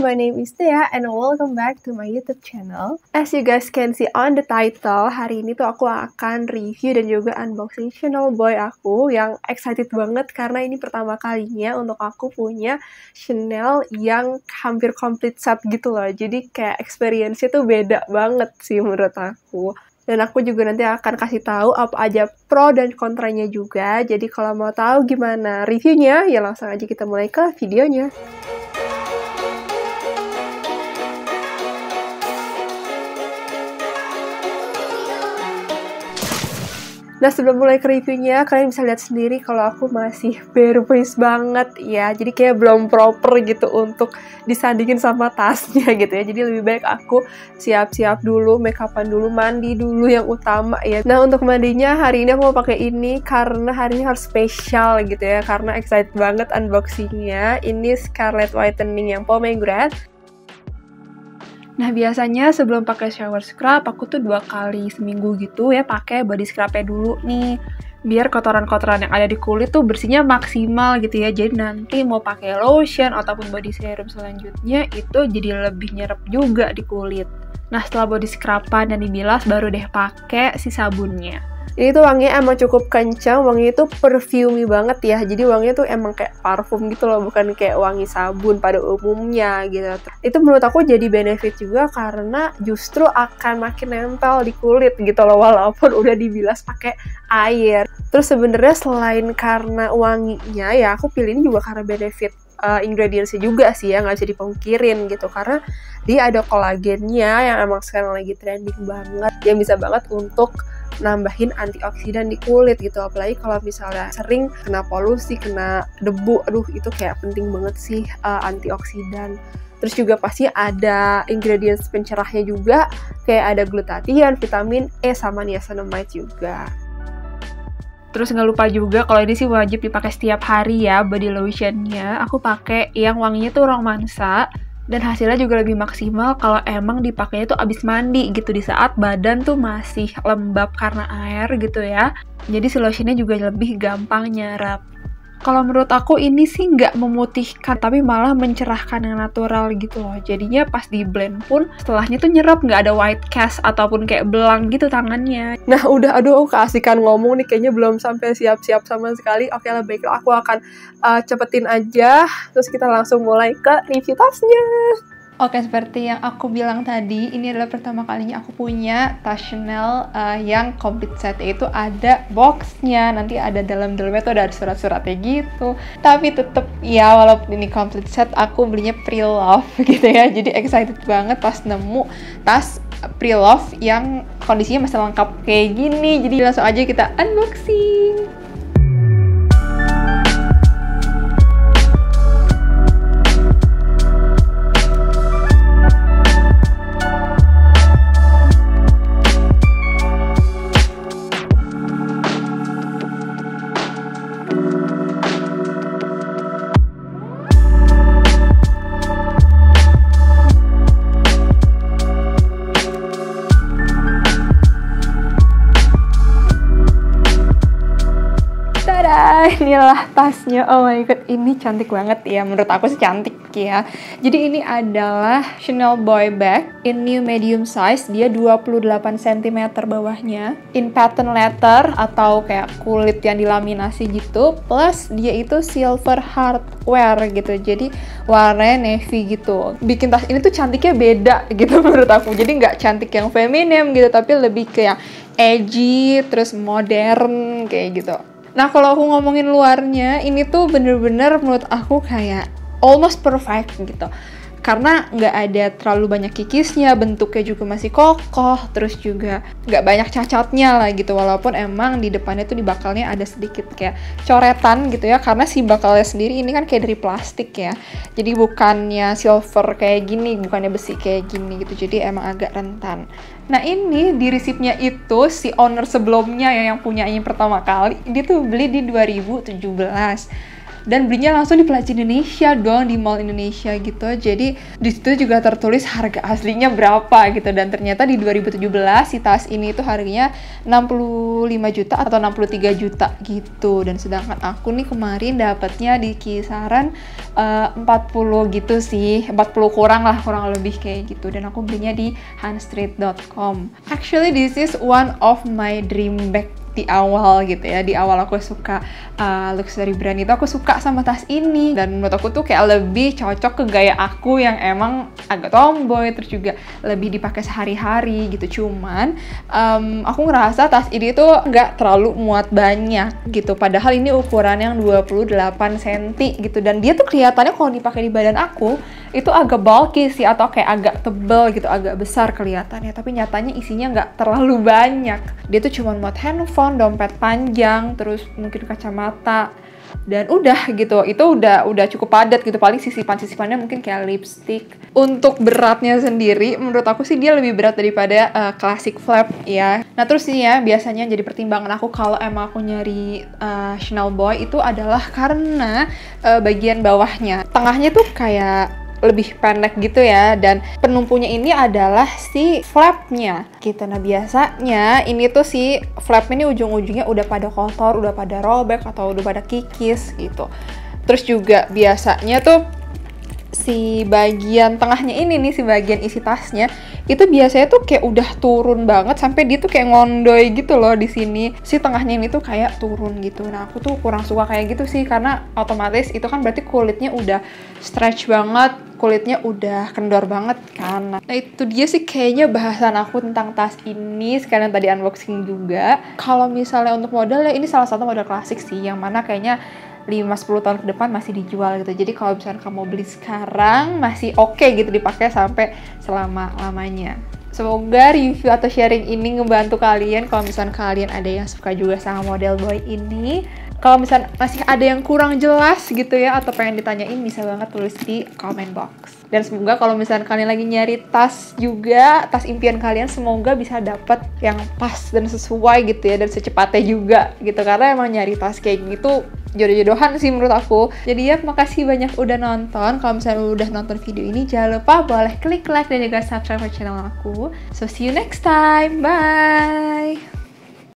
my name is Thea and welcome back to my YouTube channel. As you guys can see on the title, hari ini tuh aku akan review dan juga unboxing Chanel Boy aku yang excited banget karena ini pertama kalinya untuk aku punya Chanel yang hampir complete set gitu loh. Jadi kayak experience-nya tuh beda banget sih menurut aku. Dan aku juga nanti akan kasih tahu apa aja pro dan kontranya juga. Jadi kalau mau tahu gimana reviewnya, ya langsung aja kita mulai ke videonya. Nah, sebelum mulai ke reviewnya, kalian bisa lihat sendiri kalau aku masih bare face banget ya. Jadi kayak belum proper gitu untuk disandingin sama tasnya gitu ya. Jadi lebih baik aku siap-siap dulu, make upan dulu, mandi dulu yang utama ya. Nah, untuk mandinya hari ini aku mau pakai ini karena hari ini harus spesial gitu ya. Karena excited banget unboxingnya. Ini Scarlett Whitening yang pomegranate. Nah, biasanya sebelum pakai shower scrub, aku tuh 2 kali seminggu gitu ya pakai body scrub-nya dulu nih. Biar kotoran-kotoran yang ada di kulit tuh bersihnya maksimal gitu ya. Jadi nanti mau pakai lotion ataupun body serum selanjutnya itu jadi lebih nyerap juga di kulit. Nah, setelah body scrub-an dan dibilas baru deh pakai si sabunnya. Ini tuh wanginya emang cukup kencang, wanginya tuh perfumey banget ya. Jadi wanginya tuh emang kayak parfum gitu loh, bukan kayak wangi sabun pada umumnya gitu. Itu menurut aku jadi benefit juga karena justru akan makin nempel di kulit gitu loh, walaupun udah dibilas pakai air. Terus sebenarnya selain karena wanginya ya, aku pilih ini juga karena benefit ingredientsnya juga sih ya, nggak bisa dipungkirin gitu. Karena dia ada kolagennya yang emang sekarang lagi trending banget, yang bisa banget untuk nambahin antioksidan di kulit gitu, apalagi kalau misalnya sering kena polusi, kena debu, aduh itu kayak penting banget sih antioksidan. Terus juga pasti ada ingredients pencerahnya juga, kayak ada glutathione, vitamin E, sama niacinamide juga. Terus nggak lupa juga kalau ini sih wajib dipakai setiap hari ya body lotionnya. Aku pakai yang wanginya tuh romansa. Dan hasilnya juga lebih maksimal kalau emang dipakainya tuh abis mandi gitu, di saat badan tuh masih lembab karena air gitu ya. Jadi si lotionnya juga lebih gampang nyerap. Kalau menurut aku ini sih nggak memutihkan, tapi malah mencerahkan yang natural gitu loh. Jadinya pas di blend pun setelahnya tuh nyerap, nggak ada white cast ataupun kayak belang gitu tangannya. Nah udah, aduh keasikan ngomong nih, kayaknya belum sampai siap-siap sama sekali. Oke lah, baiklah aku akan cepetin aja, terus kita langsung mulai ke review tasnya. Oke, seperti yang aku bilang tadi, ini adalah pertama kalinya aku punya tas Chanel yang complete set, yaitu ada boxnya, nanti ada dalam-dalamnya tuh ada surat-suratnya gitu. Tapi tetep ya, walaupun ini complete set, aku belinya pre-love gitu ya. Jadi excited banget pas nemu tas pre-love yang kondisinya masih lengkap kayak gini. Jadi langsung aja kita unboxing. Inilah tasnya, oh my god, ini cantik banget ya, menurut aku sih cantik ya. Jadi ini adalah Chanel Boy Bag in new medium size, dia 28 cm bawahnya, in pattern leather atau kayak kulit yang dilaminasi gitu, plus dia itu silver hardware gitu, jadi warnanya navy gitu. Bikin tas ini tuh cantiknya beda gitu menurut aku, jadi nggak cantik yang feminim gitu, tapi lebih ke yang edgy, terus modern kayak gitu. Nah, kalau aku ngomongin luarnya, ini tuh bener-bener menurut aku kayak almost perfect gitu. Karena nggak ada terlalu banyak kikisnya, bentuknya juga masih kokoh, terus juga nggak banyak cacatnya lah gitu. Walaupun emang di depannya tuh di bakalnya ada sedikit kayak coretan gitu ya, karena si bakalnya sendiri ini kan kayak dari plastik ya. Jadi bukannya silver kayak gini, bukannya besi kayak gini gitu. Jadi emang agak rentan. Nah ini di resipnya itu si owner sebelumnya ya, yang punya ini pertama kali, dia tuh beli di 2017. dan belinya langsung di Plaza Indonesia dong, di Mall Indonesia gitu. Jadi di situ juga tertulis harga aslinya berapa gitu, dan ternyata di 2017 si tas ini tuh harganya 65 juta atau 63 juta gitu. Dan sedangkan aku nih kemarin dapatnya di kisaran 40 gitu sih, 40 kurang lebih kayak gitu. Dan aku belinya di handstreet.com. Actually this is one of my dream bag di awal gitu ya. Di awal aku suka luxury brand itu, aku suka sama tas ini, dan menurut aku tuh kayak lebih cocok ke gaya aku yang emang agak tomboy, terus juga lebih dipakai sehari-hari gitu. Cuman aku ngerasa tas ini tuh nggak terlalu muat banyak gitu, padahal ini ukuran yang 28 cm gitu, dan dia tuh kelihatannya kalau dipakai di badan aku itu agak bulky sih, atau kayak agak tebel gitu, agak besar kelihatannya, tapi nyatanya isinya nggak terlalu banyak. Dia tuh cuma muat handphone, dompet panjang, terus mungkin kacamata, dan udah gitu. Itu udah cukup padat gitu. Paling sisipan-sisipannya mungkin kayak lipstick. Untuk beratnya sendiri, menurut aku sih dia lebih berat daripada classic flap ya. Nah terus nih ya, biasanya jadi pertimbangan aku kalau emang aku nyari Chanel Boy itu adalah karena bagian bawahnya. Tengahnya tuh kayak lebih pendek gitu ya, dan penumpunya ini adalah si flapnya gitu. Nah biasanya ini tuh si flapnya ini ujung-ujungnya udah pada kotor, udah pada robek atau udah pada kikis gitu. Terus juga biasanya tuh si bagian tengahnya ini nih, si bagian isi tasnya itu biasanya tuh kayak udah turun banget sampai dia tuh kayak ngondoy gitu loh di sini. Si tengahnya ini tuh kayak turun gitu. Nah, aku tuh kurang suka kayak gitu sih, karena otomatis itu kan berarti kulitnya udah stretch banget, kulitnya udah kendor banget kan. Nah, itu dia sih kayaknya bahasan aku tentang tas ini. Sekalian tadi unboxing juga. Kalau misalnya untuk model ya, ini salah satu model klasik sih, yang mana kayaknya 5-10 tahun ke depan masih dijual gitu. Jadi kalau misalnya kamu beli sekarang masih oke gitu dipakai sampai selama-lamanya. Semoga review atau sharing ini ngebantu kalian kalau misalnya kalian ada yang suka juga sama model Boy ini. Kalau misalnya masih ada yang kurang jelas gitu ya, atau pengen ditanyain, bisa banget tulis di comment box. Dan semoga kalau misalnya kalian lagi nyari tas juga, tas impian kalian, semoga bisa dapet yang pas dan sesuai gitu ya, dan secepatnya juga gitu. Karena emang nyari tas kayak gitu jodoh-jodohan sih menurut aku. Jadi ya, makasih banyak udah nonton. Kalau misalnya udah nonton video ini, jangan lupa boleh klik like dan juga subscribe ke channel aku. So see you next time, bye!